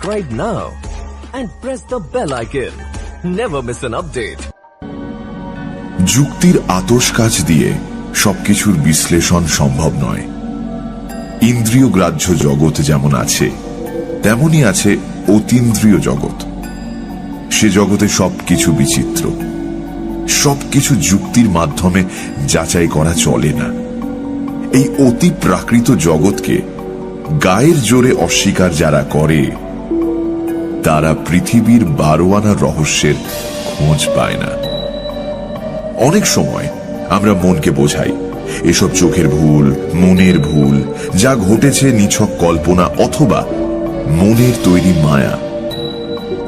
subscribe now and press the bell icon. Never miss an update. যুক্তির আতশকাচ দিয়ে সবকিছুর বিশ্লেষণ সম্ভব নয়। ইন্দ্রিয় গ্রাহ্য জগৎ যেমন আছে, তেমনি আছে অতীন্দ্রিয় জগৎ। সে জগতে সবকিছু বিচিত্র, সবকিছু যুক্তির মাধ্যমে যাচাই করা চলে না। এই অতি প্রাকৃত জগৎকে গায়ের জোরে অস্বীকার যারা করে, তারা পৃথিবীর 12 আনা রহস্যের খোঁজ পায় না। অনেক সময় আমরা মনকে বোঝাই এসব চোখের ভুল, মনের ভুল, যা ঘটেছে নিছক কল্পনা অথবা মনের তৈরি মায়া।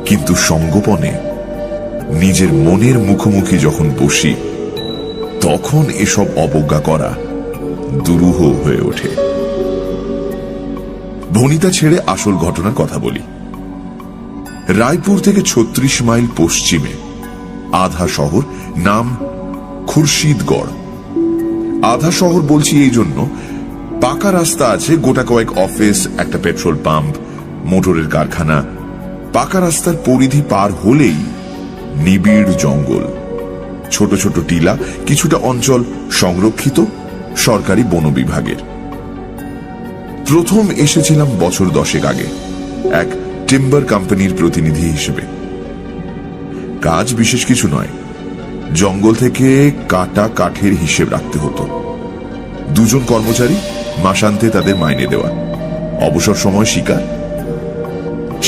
কিন্তু সঙ্গোপনে নিজের মনের মুখোমুখি যখন বসি, তখন এসব অবজ্ঞা করা দুরূহ হয়ে ওঠে। ভনিতা ছেড়ে আসল ঘটনার কথা বলি। রায়পুর থেকে 36 মাইল পশ্চিমে আধা শহর, নাম খুরশিদগড়। আধা শহর বলছি এই জন্য, পাকা রাস্তা আছে, গোটা কয়েক অফিস, একটা পেট্রোল পাম্প, মোটরের কারখানা। পাকা রাস্তার পরিধি পার হলেই নিবিড় জঙ্গল, ছোট ছোট টিলা, কিছুটা অঞ্চল সংরক্ষিত সরকারি বন বিভাগের। প্রথম এসেছিলাম বছর 10 আগে এক টিম্বার কোম্পানির প্রতিনিধি হিসেবে। কাজ বিশেষ কিছু নয়, জঙ্গল থেকে কাটা কাঠের হিসেব রাখতে হতো। 2 জন কর্মচারী, মাসান্তে তাদের মাইনে দেওয়া। অবসর সময় শিকার।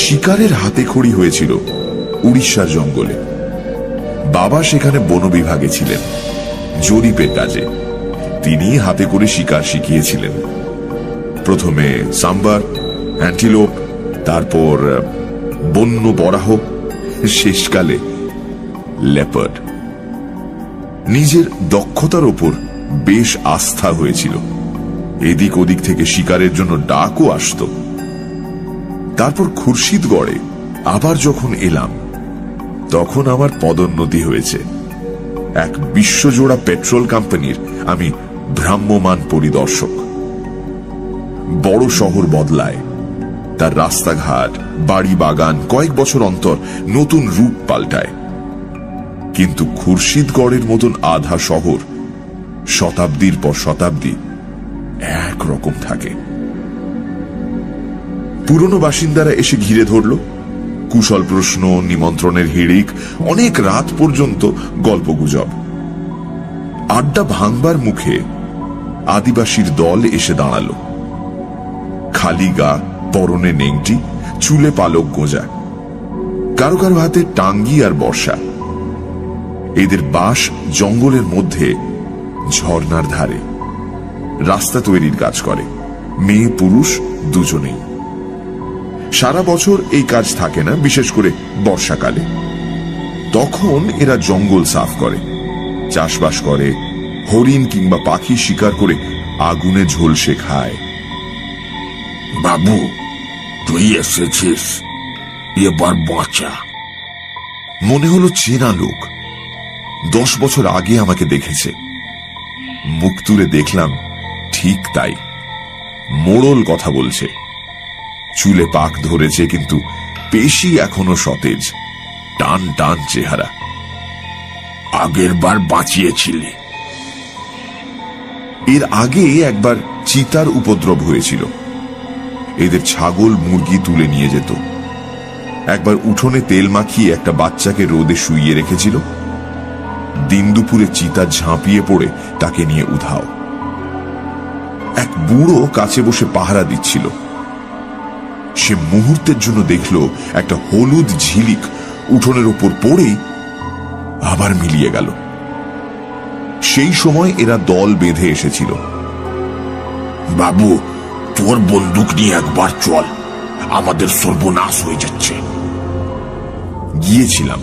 শিকারের হাতে খড়ি হয়েছিল উড়িষ্যার জঙ্গলে। বাবা সেখানে বন বিভাগে ছিলেন, জরিপের কাজে। তিনি হাতে করে শিকার শিখিয়েছিলেন। প্রথমে সাম্বার, অ্যান্টিলোপ, তারপর বন্য বরাহ, শেষকালে লেপার্ড। নিজের দক্ষতার ওপর বেশ আস্থা হয়েছিল। এদিক ওদিক থেকে শিকারের জন্য ডাকও আসত। তারপর খুরশিদগড়ে আবার যখন এলাম, তখন আমার পদোন্নতি হয়েছে। এক বিশ্বজোড়া পেট্রোল কোম্পানির আমি ভ্রাম্যমান পরিদর্শক। বড় শহর বদলায়, তার রাস্তাঘাট, বাড়ি বাগান কয়েক বছর অন্তর নতুন রূপ পাল্টায়। কিন্তু খুরশিদগড়ের মতন আধা শহর শতাব্দীর পর শতাব্দী একরকম থাকে। পুরনো বাসিন্দারা এসে ঘিরে ধরল, কুশল প্রশ্ন, নিমন্ত্রণের হিড়িক, অনেক রাত পর্যন্ত গল্পগুজব। আড্ডা ভাঙবার মুখে আদিবাসীর দল এসে দাঁড়ালো। খালি গা, পরনে নেংটি, চুলে পালক গোঁজা, কারো কারো হাতে টাঙ্গি আর বর্ষা। এদের বাস জঙ্গলের মধ্যে, ঝর্ণার ধারে। রাস্তা তৈরির কাজ করে, মেয়ে পুরুষ দুজনেই। সারা বছর এই কাজ থাকে না, বিশেষ করে বর্ষাকালে। তখন এরা জঙ্গল সাফ করে, চাষবাস করে, হরিণ কিংবা পাখি শিকার করে আগুনে ঝলসে খায়। বাবু, তুই এসেছিস, এবার বাঁচা। মনে হলো চেনা লোক। 10 বছর আগে আমাকে দেখেছে। মুখ তুলে দেখলাম, ঠিক তাই। মোড়ল কথা বলছে, চুলে পাক ধরেছে, কিন্তু পেশি এখনো সতেজ, টান টান চেহারা। আগের বার বাঁচিয়েছিলি। এর আগে একবার চিতার উপদ্রব হয়েছিল। এদের ছাগল মুরগি তুলে নিয়ে যেত। একবার উঠোনে তেল মাখিয়ে একটা বাচ্চাকে রোদে শুইয়ে রেখেছিল। দিন দুপুরে চিতা ঝাঁপিয়ে পড়ে তাকে নিয়ে উধাও। এক বুড়ো কাছে বসে পাহারা দিচ্ছিল। সে মুহূর্তের জন্য দেখল একটা হলুদ ঝিলিক উঠোনের ওপর পড়েই আবার মিলিয়ে গেল। সেই সময় এরা দল বেঁধে এসেছিল। বাবু, তোর বন্দুক নিয়ে একবার চল, আমাদের সর্বনাশ হয়ে যাচ্ছে। গিয়েছিলাম।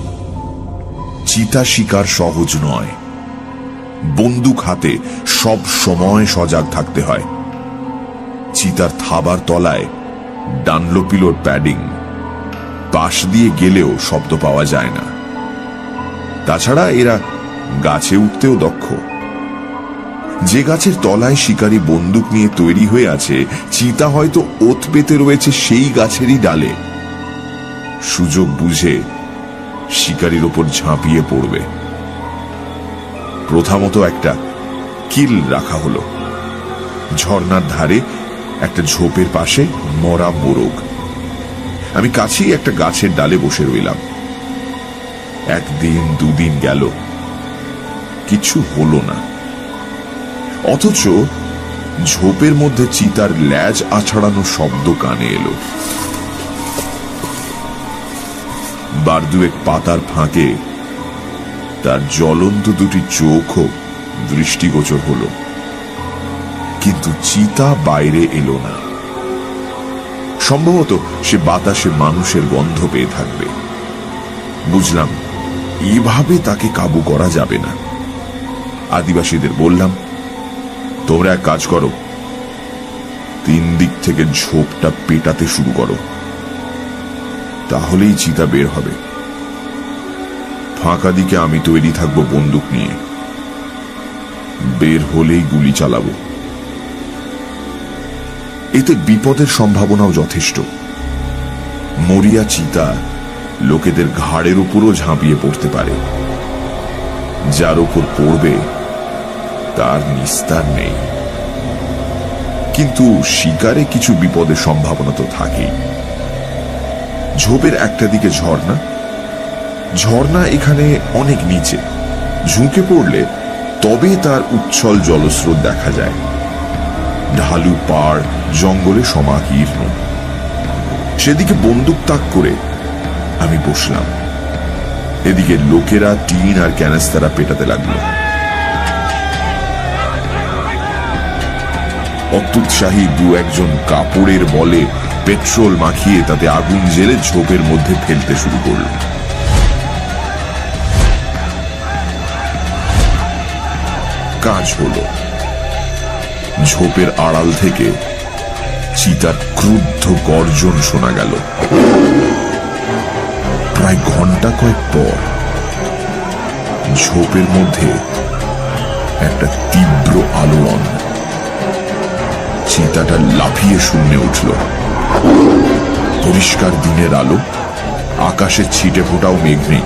চিতা শিকার সহজ নয়। বন্দুক হাতে সব সময় সজাগ থাকতে হয়। চিতার থাবার তলায় ডানলোপিলোর প্যাডিং, পাশ দিয়ে গেলেও শব্দ পাওয়া যায় না। তাছাড়া এরা গাছে উঠতেও দক্ষ। যে গাছের তলায় শিকারী বন্দুক নিয়ে তৈরি হয়ে আছে, চিতা হয়তো ওত পেতে রয়েছে সেই গাছেরই ডালে। সুযোগ বুঝে শিকারীর ওপর ঝাঁপিয়ে পড়বে। প্রথমত একটা কিল রাখা হলো। ঝর্ণার ধারে একটা ঝোপের পাশে মরা মোরগ। আমি কাছেই একটা গাছের ডালে বসে রইলাম। একদিন দুদিন গেল, কিছু হলো না। অথচ ঝোপের মধ্যে চিতার ল্যাজ আছাড়ানো শব্দ কানে এলো। বার দুয়েক পাতার ফাঁকে তার জ্বলন্ত দুটি চোখও দৃষ্টিগোচর হলো, কিন্তু চিতা বাইরে এলো না। সম্ভবত সে বাতাসে মানুষের গন্ধ পেয়ে থাকবে। বুঝলাম এভাবে তাকে কাবু করা যাবে না। আদিবাসীদের বললাম, তোমরা এক কাজ করো, 3 দিক থেকে ঝোপটা পেটাতে শুরু করো, তাহলেই চিতা বের হবে। ফাঁকা দিকে আমি তৈরি থাকবো বন্দুক নিয়ে, বের হলেই গুলি চালাবো। এতে বিপদের সম্ভাবনাও যথেষ্ট। মরিয়া চিতা লোকেদের ঘাড়ের উপরও ঝাঁপিয়ে পড়তে পারে। যার উপর পড়বে তার নিস্তার নেই। কিন্তু শিকারে কিছু বিপদের সম্ভাবনা তো থাকেই। ঝোপের একটা দিকে ঝর্ণা। ঝর্ণা এখানে অনেক নিচে, ঝুঁকে পড়লে তবে তার উচ্ছল জলস্রোত দেখা যায়। ঢালু পাড় জঙ্গলে সমাকীর্ণ। সেদিকে বন্দুক তাক করে আমি বসলাম। এদিকে লোকেরা টিন আর ক্যানেস্তারা পেটাতে লাগলো। অত্যুৎসাহী 2-1 কাপড়ের বলে পেট্রোল মাখিয়ে তাতে আগুন জেলে ঝোপের মধ্যে ফেলতে শুরু করল। কাজ হলো। ঝোপের আড়াল থেকে চিতার ক্রুদ্ধ গর্জন শোনা গেল। প্রায় ঘন্টা কয়েক পর ঝোপের মধ্যে একটা তীব্র আলোড়ন। চিতাটা লাফিয়ে শূন্যে উঠল। পরিষ্কার দিনের আলো, আকাশে ছিটে ফোটাও মেঘ নেই।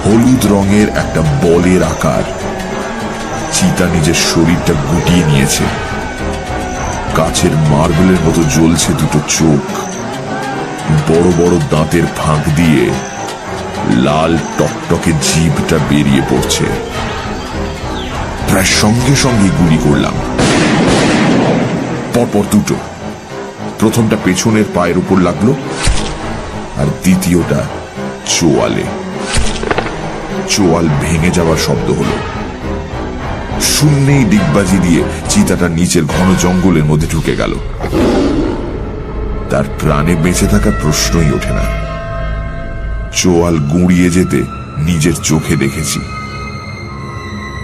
হলুদ রঙের একটা বলের আকার। চিতা নিজের শরীরটা গুটিয়ে নিয়েছে। কাছের মার্বেলের মতো জ্বলছে দুটো চোখ। বড় বড় দাঁতের ফাঁক দিয়ে লাল টকটকে জিভটা বেরিয়ে পড়ছে। প্রায় সঙ্গে সঙ্গে গুলি করলাম, পরপর দুটো। প্রথমটা পেছনের পায়ের উপর লাগলো, আর দ্বিতীয়টা চোয়ালে। চোয়াল ভেঙে যাওয়ার শব্দ হলো। শূন্যেই ডিগবাজি দিয়ে চিতাটা নিচের ঘন জঙ্গলের মধ্যে ঢুকে গেল। তার প্রাণে বেঁচে থাকার প্রশ্নই ওঠে না। চোয়াল গুঁড়িয়ে যেতে নিজের চোখে দেখেছি,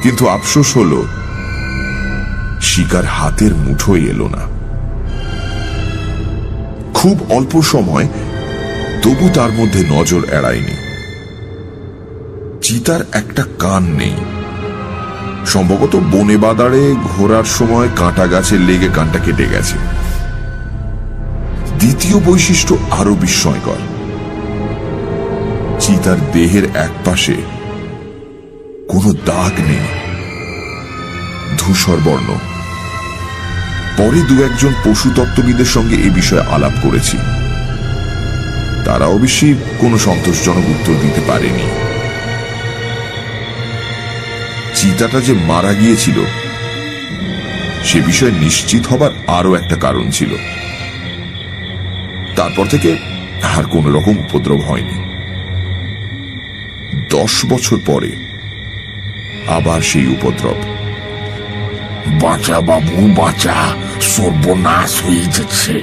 কিন্তু আফসোস হলো শিকার হাতের মুঠোয় এলো না। খুব অল্প সময়, তবু তার মধ্যে নজর এড়ায়নি। চিতার একটা কান নেই। সম্ভবত বনে বাদারে ঘোরার সময় কাঁটা গাছে লেগে কানটা কেটে গেছে। দ্বিতীয় বৈশিষ্ট্য আরো বিস্ময়কর। চিতার দেহের একপাশে কোনো দাগ নেই, ধূসর বর্ণ। পরে 2-1 পশুতত্ত্ববিদের সঙ্গে এ বিষয়ে আলাপ করেছি। তারা অবশ্যই কোনো সন্তোষজনক উত্তর দিতে পারেনি। চিতাটা যে মারা গিয়েছিল সে বিষয়ে নিশ্চিত হবার আরো একটা কারণ ছিল। তারপর থেকে আর কোন রকম উপদ্রব হয়নি। 10 বছর পরে আবার সেই উপদ্রব। বাঁচা বাবু বাঁচা, সর্বনাশ হয়ে যাচ্ছে।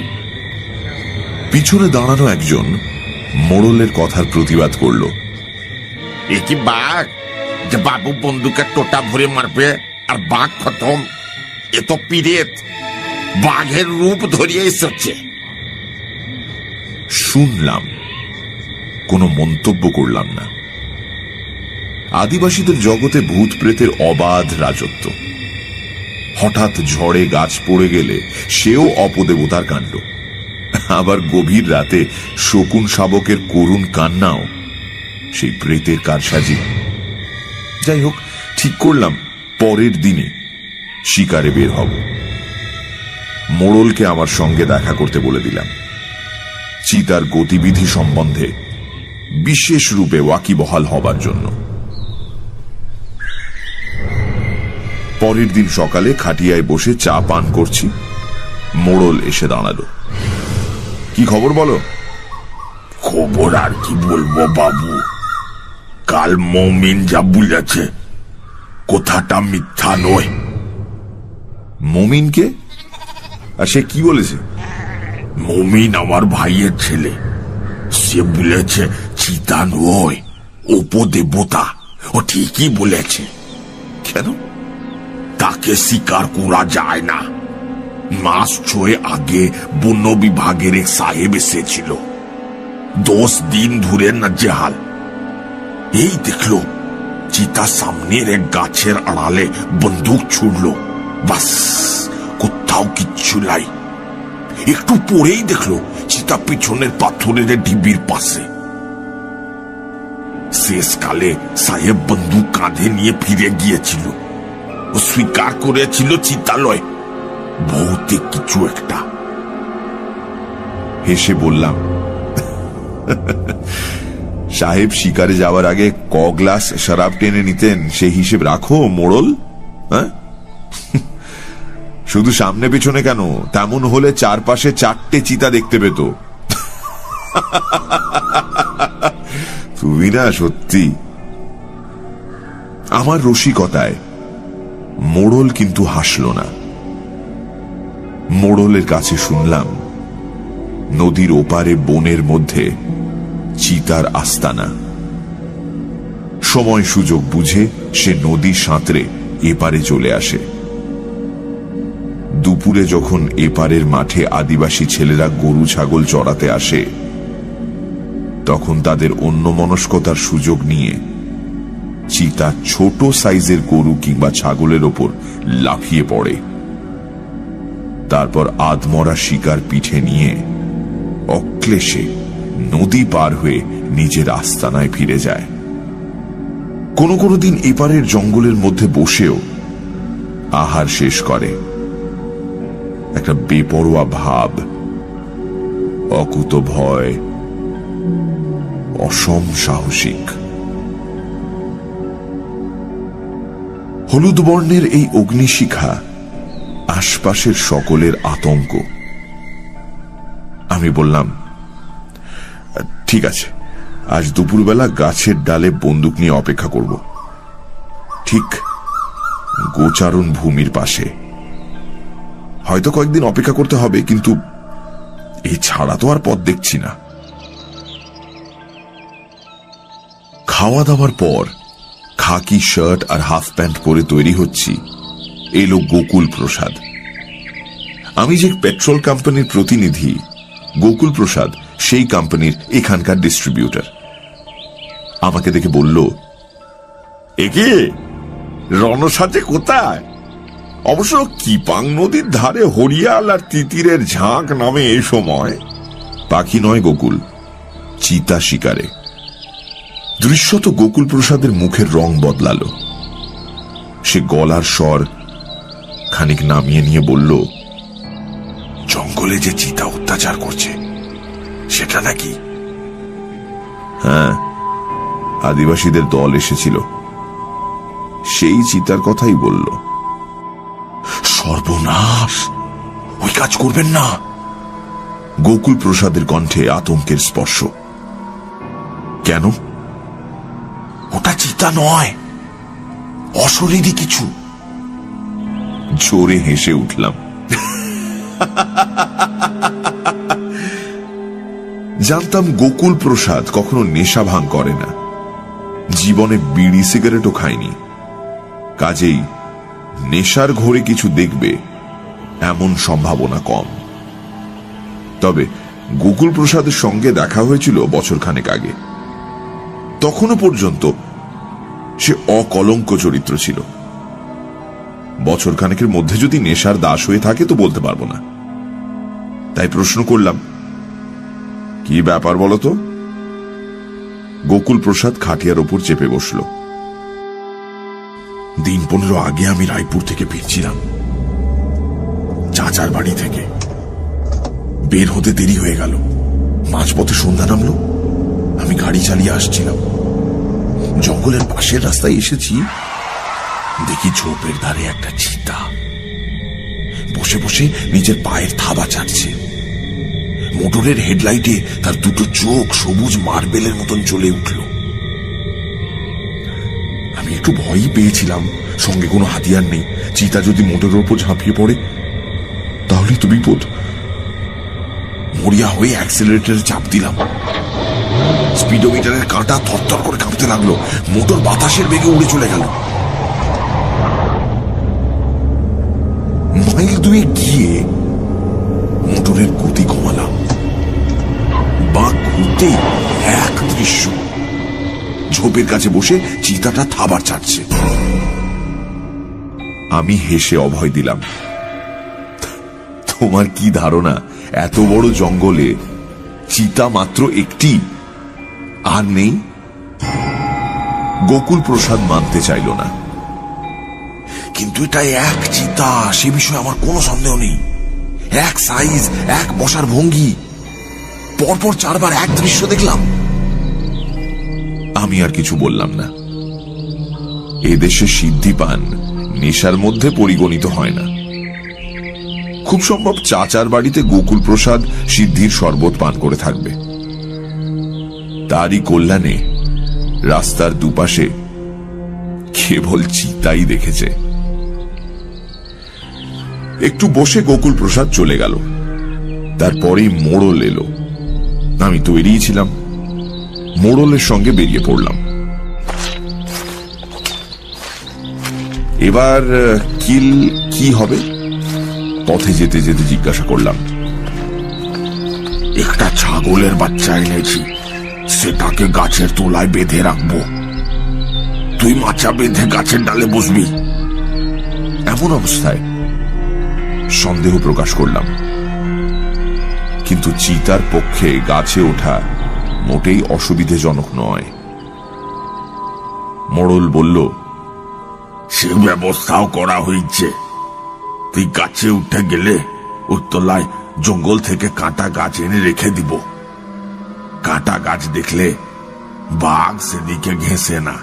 পিছনে দাঁড়ানো একজন মোড়লের কথার প্রতিবাদ করল। এ কি বাঘ যে বাবু বন্দুকের টোটা ভরে মারবে আর বাঘ খতম? এ তো পিরেত, বাঘের রূপ ধরিয়ে এসেছে। শুনলাম, কোনো মন্তব্য করলাম না। আদিবাসীদের জগতে ভূত প্রেতের অবাধ রাজত্ব। হঠাৎ ঝড়ে গাছ পড়ে গেলে সেও অপদেবতার কাণ্ড। আবার গভীর রাতে শকুন শাবকের করুণ কান্নাও সেই প্রেতের কারসাজি। যাই হোক, ঠিক করলাম পরের দিনই শিকারে বের হব। মোড়লকে আমার সঙ্গে দেখা করতে বলে দিলাম, চিতার গতিবিধি সম্বন্ধে বিশেষ রূপে ওয়াকিবহাল হবার জন্য। পরের দিন সকালে খাটিয়ায় বসে চা পান করছি, মোড়ল এসে দাঁড়ালো। কি খবর বলো? খবর আর কি বলবো বাবু, কাল মমিন যা বলেছে কথাটা মিথ্যা নয়। মমিনকে? আর সে কি বলেছে? মমিন আমার ভাইয়ের ছেলে, সে বলেছে চিতা নয়, উপদেবতা। ও ঠিকই বলেছে। কেন? তাকে স্বীকার করা যায় না। মাস 6 আগে বন বিভাগের এক সাহেব এসেছিল, 10 দিন ধরে নাজেহাল। এই দেখলো চিতা সামনের এক গাছের আড়ালে বন্দুক ছুড়লো, বাস কোথাও কিচ্ছু নাই। একটু পরেই দেখলো চিতা পিছনের পাথরের ঢিবির পাশে। শেষকালে সাহেব বন্দুক কাঁধে নিয়ে ফিরে গিয়েছিল। ও স্বীকার করেছিল চিতালয়, ভৌতিক কিছু একটা। হেসে বললাম, সাহেব শিকারে যাওয়ার আগে ক গ্লাস শরাব টেনে নিতেন সেই হিসেব রাখো মোড়ল। হ্যাঁ, শুধু সামনে পিছনে কেন, তেমন হলে চারপাশে 4টে চিতা দেখতে পেত। তুমি না সত্যি। আমার রসিকতায় মোড়ল কিন্তু হাসল না। মোড়লের কাছে শুনলাম নদীর ওপারে বনের মধ্যে চিতার আস্তানা। সময় সুযোগ বুঝে সে নদী সাঁতরে এপারে চলে আসে। দুপুরে যখন এপারের মাঠে আদিবাসী ছেলেরা গরু ছাগল চড়াতে আসে, তখন তাদের অন্যমনস্কতার সুযোগ নিয়ে চিতা ছোট সাইজের গরু কিংবা ছাগলের ওপর লাফিয়ে পড়ে। তারপর আধমরা শিকার পিঠে নিয়ে অক্লেশে নদী পার হয়ে নিজের আস্তানায় ফিরে যায়। কোনো কোনো দিন এপারের জঙ্গলের মধ্যে বসেও আহার শেষ করে। একটা বেপরোয়া ভাব, অকুত ভয়, অসম সাহসিক। হলুদ বর্ণের এই অগ্নিশিখা আশপাশের সকলের আতঙ্ক। আমি বললাম, ঠিক আছে, আজ দুপুরবেলা গাছের ডালে বন্দুক নিয়ে অপেক্ষা করব, ঠিক গোচারণ ভূমির পাশে। হয়তো কয়েকদিন অপেক্ষা করতে হবে, কিন্তু এই ছাড়া তো আর পথ দেখছি না। খাওয়া দাওয়ার পর খাকি শার্ট আর হাফ প্যান্ট পরে তৈরি হচ্ছি, এলো গোকুল প্রসাদ। আমি যে পেট্রোল কোম্পানির প্রতিনিধি, গোকুল প্রসাদ সেই কোম্পানির এখানকার ডিস্ট্রিবিউটর। আমাকে দেখে বলল, একে রণসাজে কোথায়? অবশ্য কিপাং নদীর ধারে হরিয়াল আর তিতিরের ঝাঁক নামে এই সময়। পাখি নয় গোকুল, চিতা শিকারে। দৃশ্যত গোকুল প্রসাদের মুখের রং বদলালো। সে গলার স্বর খানিক নামিয়ে নিয়ে বলল, জঙ্গলে যে চিতা অত্যাচার করছে সেটা নাকি? হ্যাঁ, আদিবাসীদের দল এসেছিল, সেই চিতার কথাই বলল। সর্বনাশ, ওই কাজ করবেন না। গোকুল প্রসাদের কণ্ঠে আতঙ্কের স্পর্শ। কেন? ওটা চিতা নয়, অশরীরী কিছু। জোরে হেসে উঠলাম। জানতাম গোকুল প্রসাদ কখনো নেশা ভাঙ করে না, জীবনে বিড়ি সিগারেটও খায়নি। কাজেই নেশার ঘোরে কিছু দেখবে এমন সম্ভাবনা কম। তবে গোকুল প্রসাদের সঙ্গে দেখা হয়েছিল বছরখানেক আগে। তখনও পর্যন্ত সে অকলঙ্ক চরিত্র ছিল। বছরখানেকের মধ্যে যদি নেশার দাস হয়ে থাকে তো বলতে পারবো না। তাই প্রশ্ন করলাম, কি ব্যাপার বলো তো? গোকুল প্রসাদ খাটিয়ার ওপর চেপে বসল। দিন 15 আগে আমি রায়পুর থেকে ফিরছিলাম, চাচার বাড়ি থেকে। বের হতে দেরি হয়ে গেল, মাঝপথে সন্ধ্যা নামলো। আমি গাড়ি চালিয়ে আসছিলাম, জঙ্গলের পাশের রাস্তায় এসেছি। দেখি ঝোপের ধারে একটা চিতা বসে বসে নিজের পায়ের থাবা চাটছে। মোটরের হেডলাইটে তার দুটো চোখ সবুজ মার্বেলের মতন জ্বলে উঠল। আমি একটু ভয়ই পেয়েছিলাম, সঙ্গে কোনো হাতিয়ার নেই। চিতা যদি মোটরের ওপর ঝাঁপিয়ে পড়ে তাহলে তো বিপদ। মরিয়া হয়ে অ্যাক্সিলারেটরে চাপ দিলাম। স্পিডোমিটারের কাঁটা থরথর করে কাঁপতে লাগলো। মোটর বাতাসের বেগে উড়ে চলে গেল। মাইল 2 গিয়ে মোটরের গতি কমালাম। বাঁক ঘুরতেই এক দৃশ্য, ঝোপের কাছে বসে চিতাটা থাবার চাটছে। আমি হেসে অভয় দিলাম। তোমার কি ধারণা এত বড় জঙ্গলে চিতা মাত্র একটি, আর নেই? গোকুল প্রসাদ মানতে চাইল না। কিন্তু এটা এক চিতা, সে বিষয়ে আমার কোনো সন্দেহ নেই। এক সাইজ, এক বসার ভঙ্গি, পরপর 4 বার এক দৃশ্য দেখলাম। আমি আর কিছু বললাম না। এদেশে সিদ্ধি পান নেশার মধ্যে পরিগণিত হয় না। খুব সম্ভব চাচার বাড়িতে গোকুল প্রসাদ সিদ্ধির শরবত পান করে থাকবে। তারই কল্যাণে রাস্তার দুপাশে কেবল চিতাই দেখেছে। একটু বসে গোকুল প্রসাদ চলে গেল। তারপরেই মোড়ল এলো। আমি তৈরিই ছিলাম, মোড়লের সঙ্গে বেরিয়ে পড়লাম। এবার কিল কি হবে? পথে যেতে যেতে জিজ্ঞাসা করলাম। একটা ছাগলের বাচ্চা এনেছি, সেটাকে গাছের তলায় বেঁধে রাখবো। তুই মাচা বেঁধে গাছের ডালে বসবি। এমন অবস্থায় সন্দেহ প্রকাশ করলাম, কিন্তু চিতার পক্ষে গাছে ওঠা মোটেই অসুবিধাজনক নয়। মোড়ল বলল, সে ব্যবস্থাও করা হয়েছে। তুই গাছে উঠে গেলে ওর তলায় জঙ্গল থেকে কাঁটা গাছ এনে রেখে দিব। কাঁটা গাছ দেখলে বাঘ সেদিকে ঘেঁষে না।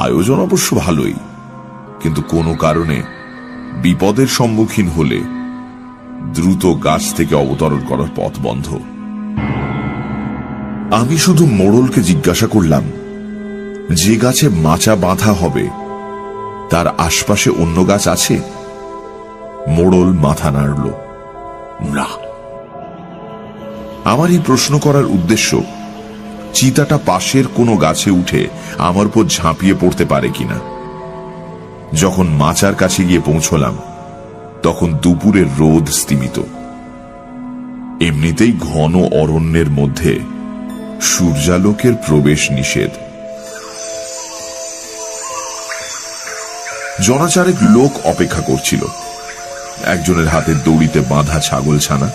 আয়োজন অবশ্য ভালোই, কিন্তু কোনো কারণে বিপদের সম্মুখীন হলে দ্রুত গাছ থেকে অবতরণ করার পথ বন্ধ। আমি শুধু মোড়লকে জিজ্ঞাসা করলাম, যে গাছে মাচা বাঁধা হবে তার আশপাশে অন্য গাছ আছে? মোড়ল মাথা নাড়ল, না। আমার এই প্রশ্ন করার উদ্দেশ্য, চিতাটা পাশের কোনো গাছে উঠে আমার উপর ঝাঁপিয়ে পড়তে পারে কিনা। যখন মাচার কাছে গিয়ে পৌঁছলাম তখন দুপুরের রোদ স্তিমিত। এমনিতেই ঘন অরণ্যের মধ্যে সূর্যালোকের প্রবেশ নিষেধ। জনাচারেক লোক অপেক্ষা করছিল। একজনের হাতে দড়িতে বাঁধা ছাগল ছানা,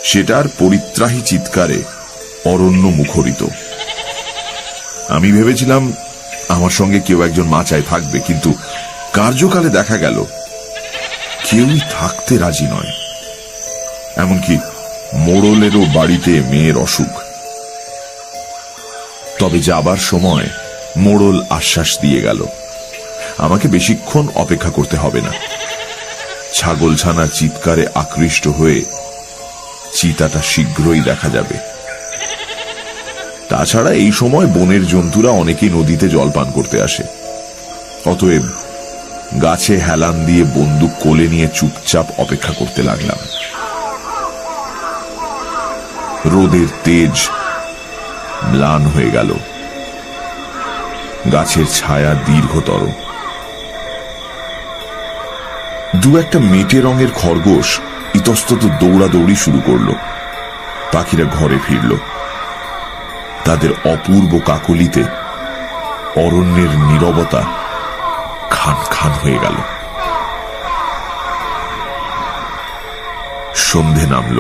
সেটার পরিত্রাহী চিৎকারে অরণ্য মুখরিত। আমি ভেবেছিলাম আমার সঙ্গে কেউ একজন মাচায় থাকবে, কিন্তু কার্যকালে দেখা গেল কেউই থাকতে রাজি নয়। এমনকি মোড়লেরও বাড়িতে মেয়ের অসুখ। তবে যাবার সময় মোড়ল আশ্বাস দিয়ে গেল, আমাকে বেশিক্ষণ অপেক্ষা করতে হবে না। ছাগলছানার চিৎকারে আকৃষ্ট হয়ে চিতাটা শীঘ্রই দেখা যাবে। তাছাড়া এই সময় বনের জন্তুরা অনেকেই নদীতে জল পান করতে আসে। অতএব গাছে হেলান দিয়ে বন্দুক কোলে নিয়ে চুপচাপ অপেক্ষা করতে লাগলাম। রোদের তেজ ম্লান হয়ে গেল। গাছের ছায়া দীর্ঘতর। দু একটা মেটে রঙের খরগোশ ইতস্তত দৌড়াদৌড়ি শুরু করল। পাখিরা ঘরে ফিরল। তাদের অপূর্ব কাকলিতে অরণ্যের নীরবতা খান খান হয়ে গেল। সন্ধে নামল।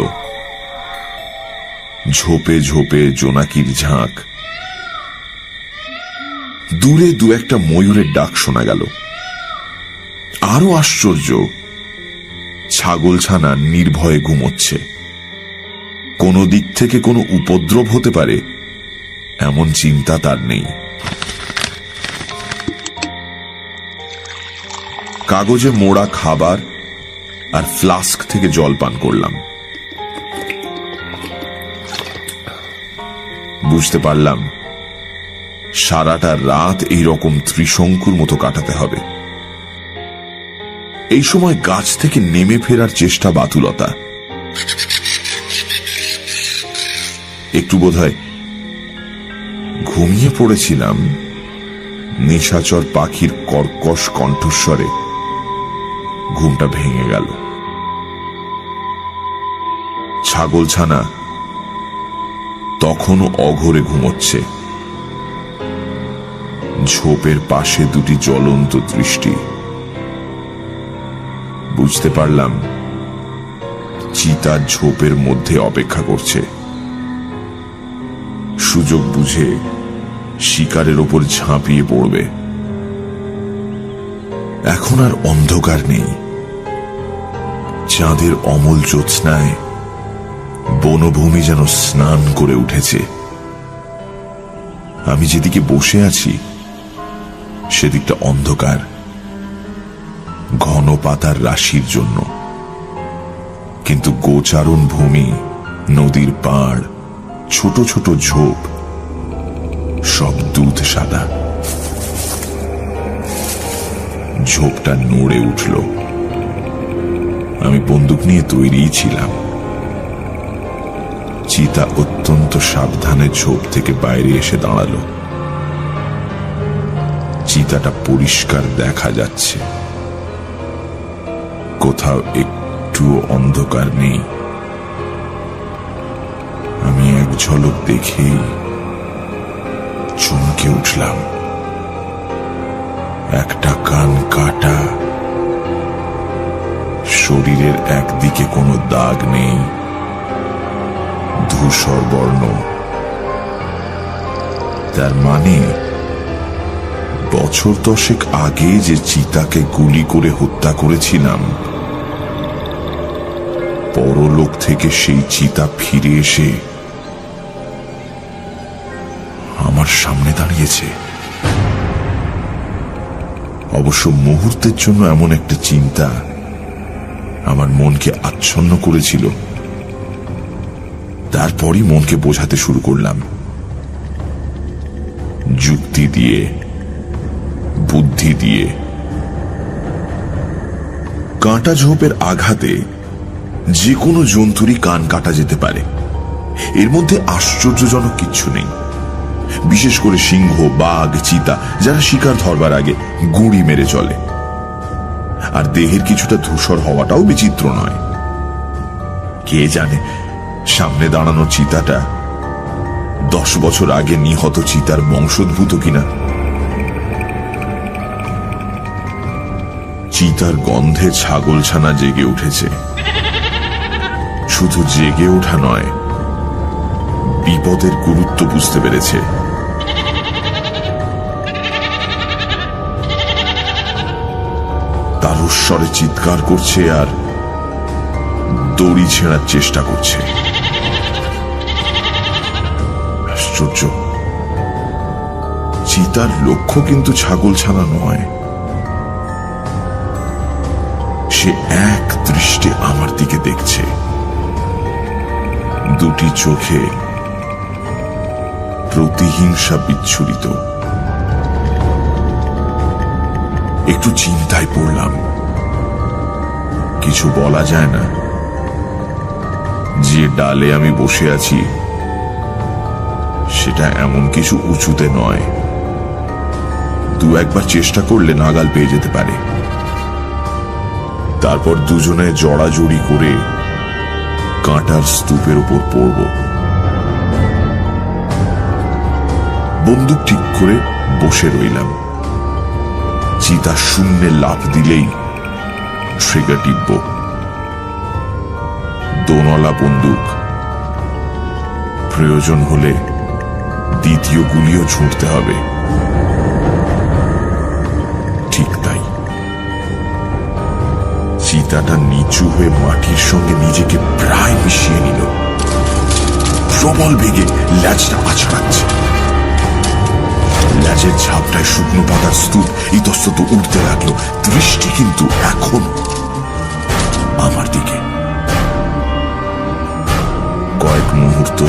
ঝোপে ঝোপে জোনাকির ঝাঁক। দূরে দু একটা ময়ূরের ডাক শোনা গেল। আরো আশ্চর্য, ছাগলছানা নির্ভয়ে ঘুমোচ্ছে। কোনো দিক থেকে কোনো উপদ্রব হতে পারে এমন চিন্তা তার নেই। কাগজে মোড়া খাবার আর ফ্লাস্ক থেকে জল পান করলাম। বুঝতে পারলাম সারাটা রাত এইরকম ত্রিশঙ্কুর মতো কাটাতে হবে। এই সময় গাছ থেকে নেমে ফেরার চেষ্টা বাতুলতা। একটু বোধহয় ঘুমিয়ে পড়েছিলাম। নিশাচর পাখির কর্কশ কণ্ঠস্বরে ঘুমটা ভেঙে গেল। ছাগলছানা তখনও অঘোরে ঘুমোচ্ছে। ঝোপের পাশে দুটি জ্বলন্ত দৃষ্টি। বুঝতে পারলাম চিতা ঝোপের মধ্যে অপেক্ষা করছে। সুযোগ বুঝে শিকারের ওপর ঝাঁপিয়ে পড়বে। এখন আর অন্ধকার নেই। চাঁদের অমল জ্যোৎস্নায় বনভূমি যেন স্নান করে উঠেছে। আমি যেদিকে বসে আছি সেদিকটা অন্ধকার, ঘন পাতার রাশির জন্য। কিন্তু গোচারণ ভূমি, নদীর পাড়, ছোট ছোট ঝোপ সব দুধ সাদা। ঝোপটা নড়ে উঠল। আমি বন্দুক নিয়ে তৈরিই ছিলাম। চিতা অত্যন্ত সাবধানে ঝোপ থেকে বাইরে এসে দাঁড়ালো। চিতাটা পরিষ্কার দেখা যাচ্ছে। কোথাও একটু অন্ধকার নেই। আমি এক ঝলক দেখেই চমকে উঠলাম। একটা কান কাটা, শরীরের একদিকে কোনো দাগ নেই, ধূসর বর্ণ। তার মানে বছর 10 আগে যে চিতাকে গুলি করে হত্যা করেছিলাম, পরলোক থেকে সেই চিতা ফিরে এসে আমার সামনে দাঁড়িয়েছে। অবশ্য মুহূর্তের জন্য এমন একটা চিন্তা আমার মনকে আচ্ছন্ন করেছিল। তারপরই মনকে বোঝাতে শুরু করলাম, যুক্তি দিয়ে, বুদ্ধি দিয়ে। কাঁটা ঝোপের আঘাতে যে কোনো জন্তুরই কান কাটা যেতে পারে। এর মধ্যে আশ্চর্যজনক কিচ্ছু নেই। বিশেষ করে সিংহ, বাঘ, চিতা যারা শিকার ধরবার আগে গুঁড়ি মেরে চলে। আর দেহের কিছুটা ধূসর হওয়াটাও বিচিত্র নয়। কে জানে সামনে দাঁড়ানো চিতাটা 10 বছর আগে নিহত চিতার বংশোদ্ভূত কিনা। চিতার গন্ধে ছাগলছানা জেগে উঠেছে। শুধু জেগে ওঠা নয়, বিপদের গুরুত্ব বুঝতে পেরেছে। তারস্বরে চিৎকার করছে আর দড়ি ছেঁড়ার চেষ্টা করছে। আশ্চর্য, চিতার লক্ষ্য কিন্তু ছাগলছানা নয়। সে এক দৃষ্টে আমার দিকে দেখছে। দুটি চোখে প্রতিহিংসা বিচ্ছুরিত। একটু চিন্তায় পড়লাম। কিছু বলা যায় না। যে ডালে আমি বসে আছি সেটা এমন কিছু উঁচুতে নয়। দু একবার চেষ্টা করলে নাগাল পেয়ে যেতে পারে। তারপর দুজনে জড়াজড়ি করে কাঁটার স্তূপের উপর পড়ব। বন্দুক ঠিক করে বসে রইলাম। চিতা শূন্যে লাফ দিলেই ট্রিগার টিপব। দোনলা বন্দুক, প্রয়োজন হলে দ্বিতীয় গুলিও ছুঁড়তে হবে। ঠিক তাই, চিতাটা নিচু হয়ে মাটির সঙ্গে নিজেকে প্রায় মিশিয়ে নিল। প্রবল বেগে ল্যাজটা আছড়াচ্ছে। ল্যাজের ঝাপটায় শুকনো পাতার স্তূপ ইতস্তত উঠতে লাগলো। দৃষ্টি কিন্তু এখন আমার দিকে। কয়েক মুহূর্ত,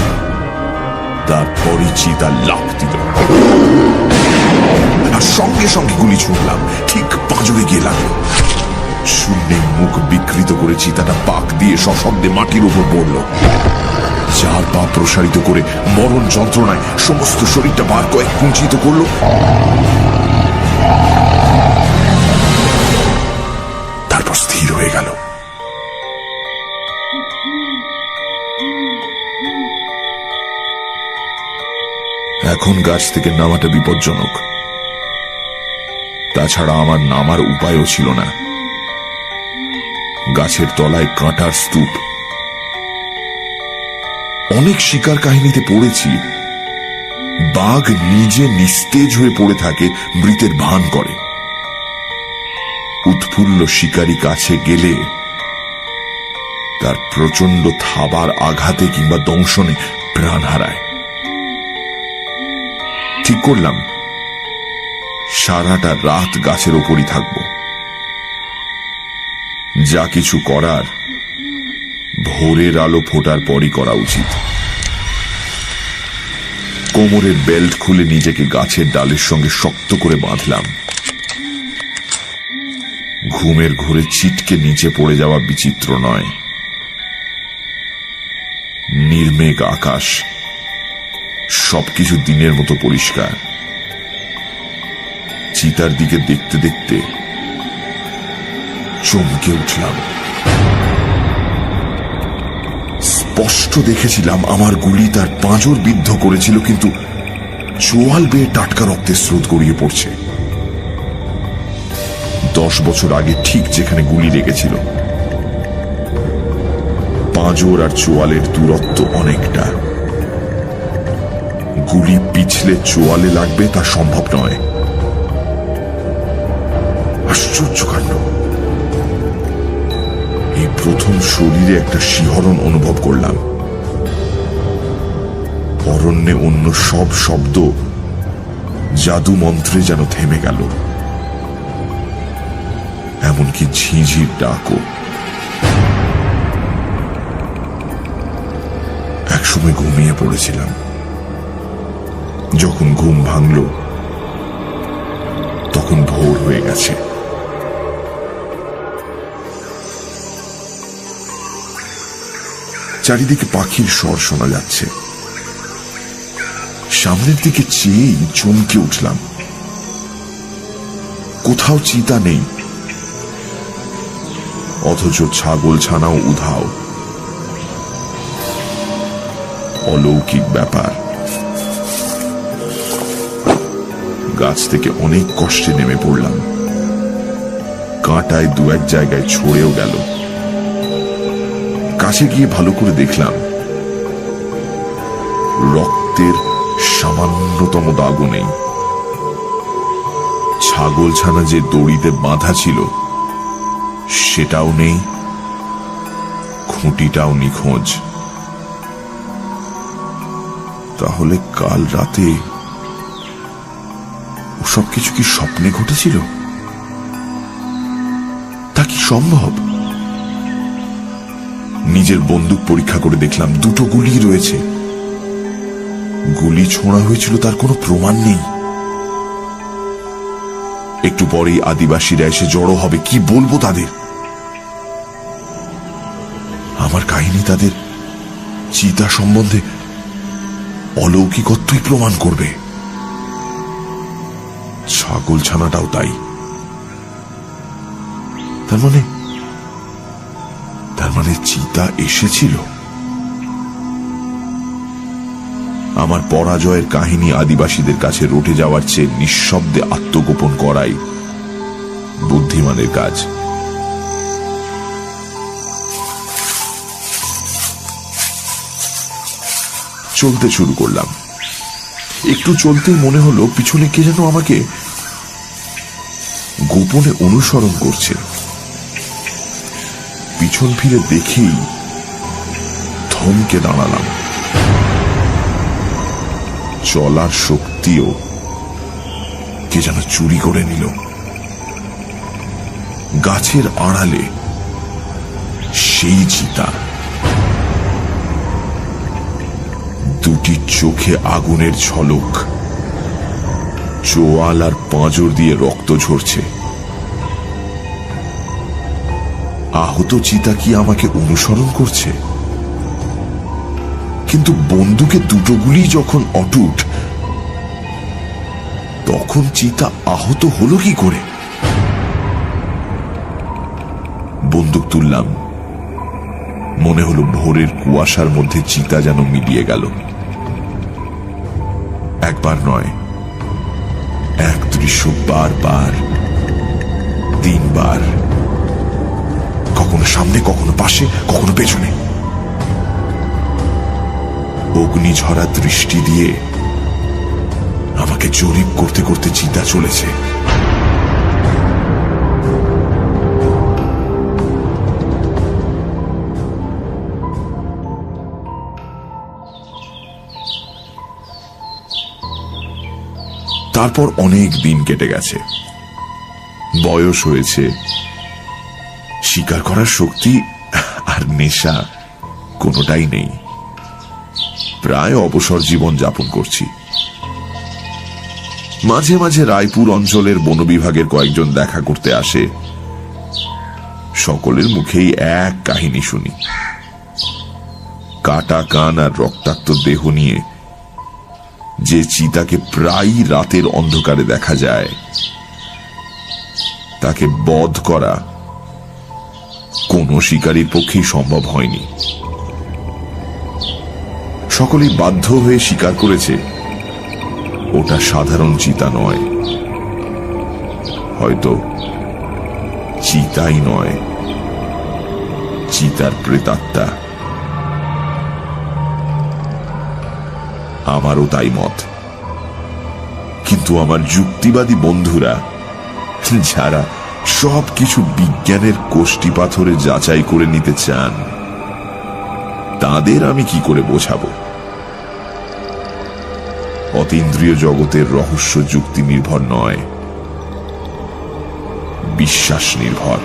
তারপরই চিতা লাফ দিল, আর সঙ্গে সঙ্গে গুলি ছুঁড়লাম। ঠিক পাঁজরে গিয়ে লাগলো। শূন্যে মুখ বিকৃত করে চিতাটা পাক দিয়ে সশব্দে মাটির উপর পড়ল। চার পা প্রসারিত করে মরণ যন্ত্রণায় সমস্ত শরীরটা বার কয়েক কুঞ্চিত করল। তারপর স্থির হয়ে গেল। এখন গাছ থেকে নামাটা বিপজ্জনক। তাছাড়া আমার নামার উপায়ও ছিল না। গাছের তলায় কাঁটার স্তূপ। অনেক শিকার কাহিনীতে পড়েছি, বাঘ নিজে নিস্তেজ হয়ে পড়ে থাকে, মৃতের ভান করে। উৎফুল্ল শিকারী কাছে গেলে তার প্রচন্ড থাবার আঘাতে কিংবা দংশনে প্রাণ হারায়। ঠিক করলাম সারাটা রাত গাছের ওপরই থাকব। যা কিছু করার ভোরের আলো ফোটার পরই করা উচিত। কোমরের বেল্ট খুলে নিজেকে গাছের ডালের সঙ্গে শক্ত করে বাঁধলাম। ঘুমের ঘোরে ছিটকে নিচে পড়ে যাওয়া বিচিত্র নয়। নির্মেঘ আকাশ, সবকিছু দিনের মতো পরিষ্কার। চিতার দিকে দেখতে দেখতে চমকে উঠলাম। স্পষ্ট দেখেছিলাম আমার গুলি তার পাঁজর বিদ্ধ করেছিল, কিন্তু চোয়াল বেয়ে টাটকা রক্তের স্রোত গড়িয়ে পড়ছে। 10 বছর আগে ঠিক যেখানে গুলি লেগেছিল। পাঁজর আর চোয়ালের দূরত্ব অনেকটা। গুলি পিছলে চোয়ালে লাগবে তা সম্ভব নয়। আশ্চর্য কাণ্ড। এই প্রথম শরীরে একটা শিহরণ অনুভব করলাম। অরণ্যে অন্য সব শব্দ জাদু মন্ত্রে যেন থেমে গেল, এমনকি ঝিঁঝির ডাকও। একসময় ঘুমিয়ে পড়েছিলাম। যখন ঘুম ভাঙল তখন ভোর হয়ে গেছে। চারিদিকে পাখির স্বর শোনা যাচ্ছে। সামনের দিকে চেয়েই চমকে উঠলাম। কোথাও চিতা নেই, অথচ ছাগল ছানাও উধাও। অলৌকিক ব্যাপার। গাছ থেকে অনেক কষ্টে নেমে পড়লাম। কাঁটায় 2-1 জায়গায় ছড়েও গেল। কাছে গিয়ে ভালো করে দেখলাম রক্তের সামান্যতম দাগও নেই। ছাগল ছানা যে দড়িতে বাঁধা ছিল সেটাও নেই, খুঁটিটাও নিখোঁজ। তাহলে কাল রাতে ওসব কিছু কি স্বপ্নে ঘটেছিল? তা কি সম্ভব? নিজের বন্দুক পরীক্ষা করে দেখলাম 2টো গুলি রয়েছে। গুলি ছোঁড়া হয়েছিল তার কোনো প্রমাণ নেই। একটু পরেই আদিবাসীরা এসে জড়ো হবে, কি বলবো তাদের? আমার কাহিনী তাদের চিতা সম্বন্ধে অলৌকিকত্বই প্রমাণ করবে। ছাগল ছানাটাও তাই। তার মানে চিতা এসেছিল। আমার পরাজয়ের কাহিনী আদিবাসীদের কাছে রটে যাওয়ার চেয়ে নিঃশব্দে আত্মগোপন করাই বুদ্ধিমানের কাজ। চলতে শুরু করলাম। একটু চলতেই মনে হলো পিছনে কে যেন আমাকে গোপনে অনুসরণ করছে। পিছন ফিরে দেখেই থমকে দাঁড়ালাম। চলার শক্তিও কে যেন চুরি করে নিল। গাছের আড়ালে সেই চিতা, দুটি চোখে আগুনের ঝলক, চোয়াল আর পাঁজর দিয়ে রক্ত ঝরছে। আহত চিতা কি আমাকে অনুসরণ করছে? কিন্তু বন্দুকে দুটো গুলি যখন অটুট, তখন চিতা আহত হলো কি করে? বন্দুক তুললাম। মনে হলো ভোরের কুয়াশার মধ্যে চিতা যেন মিলিয়ে গেল। একবার নয়, এক দৃশ্য বারবার, তিনবার, কখনো সামনে, কখনো পাশে, কখনো পেছনে। অগ্নিঝরা দৃষ্টি দিয়ে আমাকে জরিপ করতে করতে চিতা চলেছে। তারপর অনেক দিন কেটে গেছে, বয়স হয়েছে, শিকার করার শক্তি আর নেশা কোনোটাই নেই। প্রায় অবসর জীবন যাপন করছি। মাঝে মাঝে রায়পুর অঞ্চলের বন বিভাগের কয়েকজন দেখা করতে আসে। সকলের মুখেই এক কাহিনী শুনি। কাটা কান আর রক্তাক্ত দেহ নিয়ে যে চিতাকে প্রায়ই রাতের অন্ধকারে দেখা যায়, তাকে বধ করা কোনো শিকারীর পক্ষেই সম্ভব হয়নি। সকলেই বাধ্য হয়ে স্বীকার করেছে ওটা সাধারণ চিতা নয়, হয়তো চিতাই নয়, চিতার প্রেতাত্মা। আমারও তাই মত। কিন্তু আমার যুক্তিবাদী বন্ধুরা, যারা সবকিছু বিজ্ঞানের কোষ্টি পাথরে যাচাই করে নিতে চান, তাদের আমি কি করে বোঝাবো? অতীন্দ্রিয় জগতের রহস্য যুক্তি নির্ভর নয়, বিশ্বাস নির্ভর।